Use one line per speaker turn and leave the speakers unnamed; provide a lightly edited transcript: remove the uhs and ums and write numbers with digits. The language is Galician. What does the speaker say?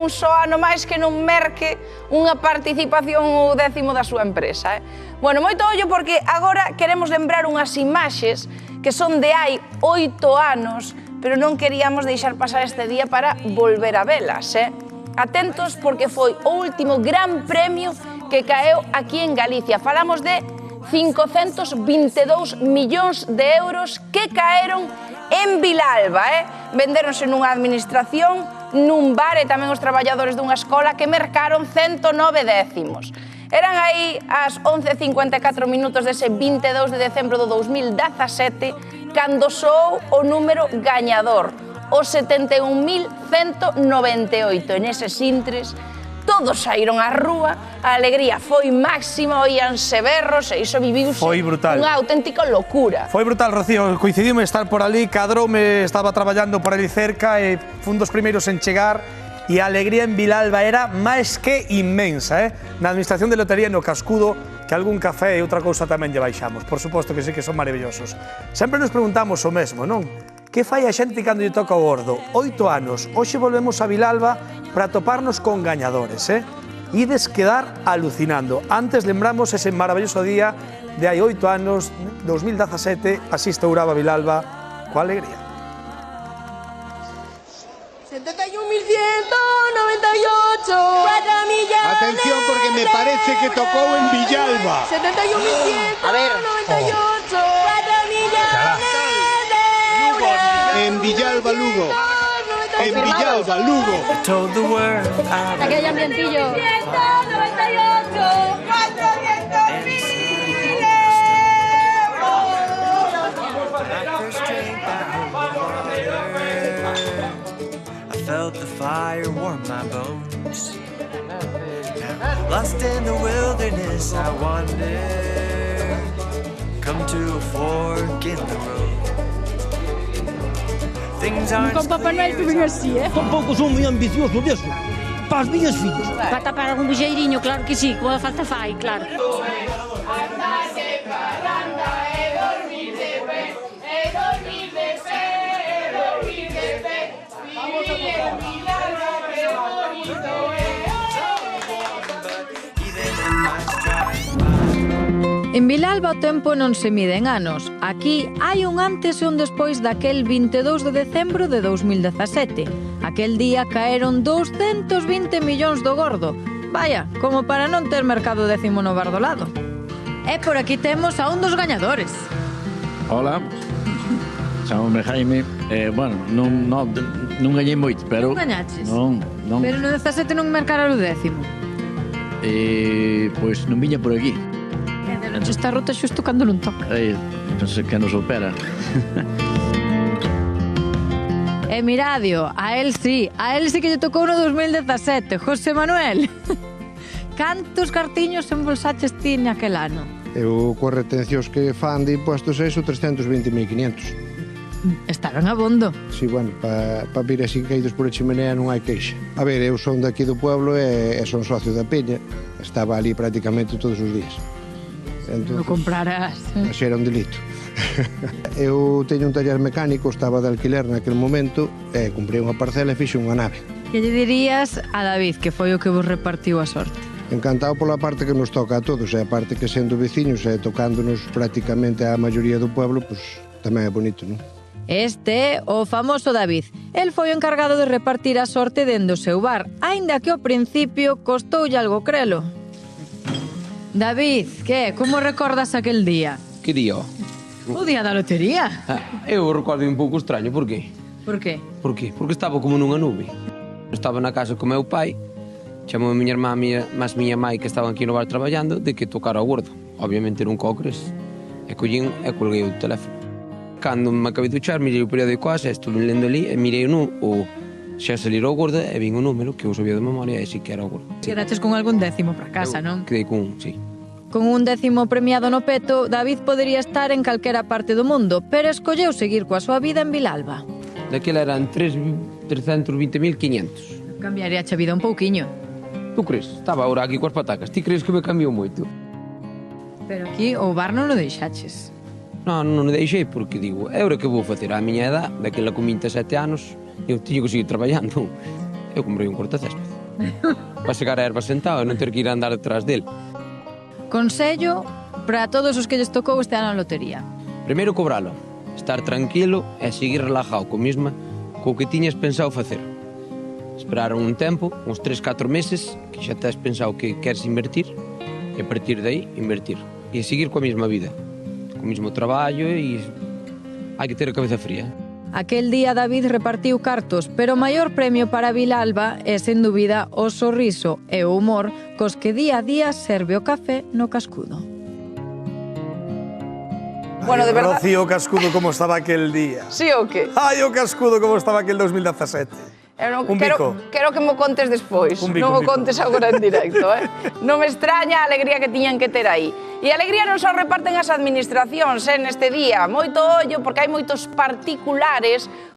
un só ano máis que non merque unha participación ou décimo da súa empresa. Bueno, moito ollo porque agora queremos lembrar unhas imaxes que son de hai 8 anos, pero non queríamos deixar pasar este día para volver a velas. Atentos porque foi o último gran premio que caeu aquí en Galicia. Falamos de 522 millóns de euros que caeron en Vilalba. Vendéronse nunha administración, nun bar e tamén os traballadores dunha escola que mercaron 109 décimos. Eran aí as 11:54 minutos dese 22 de decembro do 2017 cando soou o número gañador, o 71.198. En eses intres, todos saíron á rúa, a alegría foi máxima, oíanse berros e iso viviuse unha auténtica locura.
Foi brutal, Rocío, coincidime estar por ali, cadroume, estaba traballando por ali cerca e fun dos primeiros en chegar e a alegría en Vilalba era máis que inmensa. Na administración de lotería no Cascudo, que algún café e outra cousa tamén lle baixamos. Por suposto que sí que son maravillosos. Sempre nos preguntamos o mesmo, non? Que fai a xente cando lle toca o gordo? 8 anos, hoxe volvemos a Vilalba para toparnos con gañadores, Ides quedar alucinando. Antes lembramos ese maravilloso día de hai 8 anos, 2017, así estouraba Vilalba, coa alegría.
71.198, 4 millones.
Atención porque me parece que tocou en Villalba.
71.198, 4 millones de euros.
En Villalba, Lugo. En Villalba, Lugo.
Aquel ambientillo. 198, 400.000
Felt the fire warm my bones. Lost in the wilderness I wander. Come to a fork in the road. Things aren't
con Papá Noel que ven así,
Tampouco son moi ambicioso deso. Para as miñas fillas.
Para tapar algún bixeiriño, claro que sí, como falta fai, claro.
En Vilalba o tempo non se mide en anos. Aquí hai un antes e un despois daquel 22 de decembro de 2017. Aquel día caeron 220 millóns do gordo. Vaya, como para non ter mercado décimo no bar do lado. E por aquí temos a un dos gañadores.
Hola, chamome Jaime. Bueno, non gañei moito, pero...
Non gañaches?
Non.
Pero no 17 non mercara o décimo?
Pois non viña por aquí.
Esta ruta xusto cando non toca.
Pensei que nos opera.
E miradio, a él sí que lle tocou no 2017, José Manuel. Cantos cartiños embolsaches ti naquel ano?
Eu, coas retencións que fan de impostos, eso 320.500.
Estaban abondo.
Sí, bueno, para vir así caídos por a chimenea non hai queixa. A ver, eu son daqui do pueblo e son socio da Peña. Estaba ali prácticamente todos os días.
Non compraras.
Así era un delito. Eu teño un taller mecánico, estaba de alquiler naquele momento, e comprei unha parcela e fixe unha nave.
Que lle dirías a David, que foi o que vos repartiu a sorte?
Encantado pola parte que nos toca a todos, e a parte que sendo veciños e tocándonos prácticamente a maioría do pueblo, pois tamén é bonito, non?
Este é o famoso David. El foi o encargado de repartir a sorte dende o seu bar, aínda que ao principio costoulle algo crelo. David, que? Como recordas aquel día?
Que día?
O día da lotería.
Eu recordo un pouco extraño, por qué?
Por qué?
Por qué? Porque estaba como nunha nube. Estaba na casa con meu pai, chamou a miña irmá máis miña mai que estaban aquí no bar traballando de que tocara o gordo. Obviamente non cocres. E collín e colguei o teléfono. Cando me acabei de duchar, mirei o periódico ase, estuve lendo ali e mirei o xa salir o gordo e vin o número que eu sabía de memoria e si que era o gordo.
Quedaches con algún décimo para casa, non?
Quedei con sí.
Con un décimo premiado no peto, David podería estar en calquera parte do mundo, pero escolleu seguir coa súa vida en Vilalba.
Daquela eran 320.500.
Cambiaría a vida un pouquiño.
Tu crees? Estaba agora aquí coas patacas. Ti crees que me cambiou moito?
Pero aquí o bar non o deixaches.
Non o deixei porque digo, é hora que vou facer a miña edad, daquela con 27 anos, eu tiño que seguir traballando. Eu comprei un cortacésped. para secar a erva sentado e non ter que ir a andar detrás dele.
Consello para todos os que lles tocou este ano a lotería.
Primeiro cobralo, estar tranquilo e seguir relajado co misma co que tiñas pensado facer. Esperar un tempo, uns 3-4 meses, que xa tes pensado que queres invertir, e a partir de aí, invertir. E seguir coa mesma vida, co mesmo traballo e hai que ter a cabeza fría.
Aquel día David repartiu cartos, pero o maior premio para Vilalba é, sen dúbida, o sorriso e o humor cos que día a día serve o café no Cascudo.
Bueno, de verdad.
Rocío, o Cascudo como estaba aquel día.
Sí o qué?
Ai, o Cascudo como estaba aquel 2017.
Quero que mo contes despois, non o contes agora en directo, Non me extraña a alegría que tiñan que ter aí. E a alegría non só reparten as administracións neste día, moito ollo, porque hai moitos particulares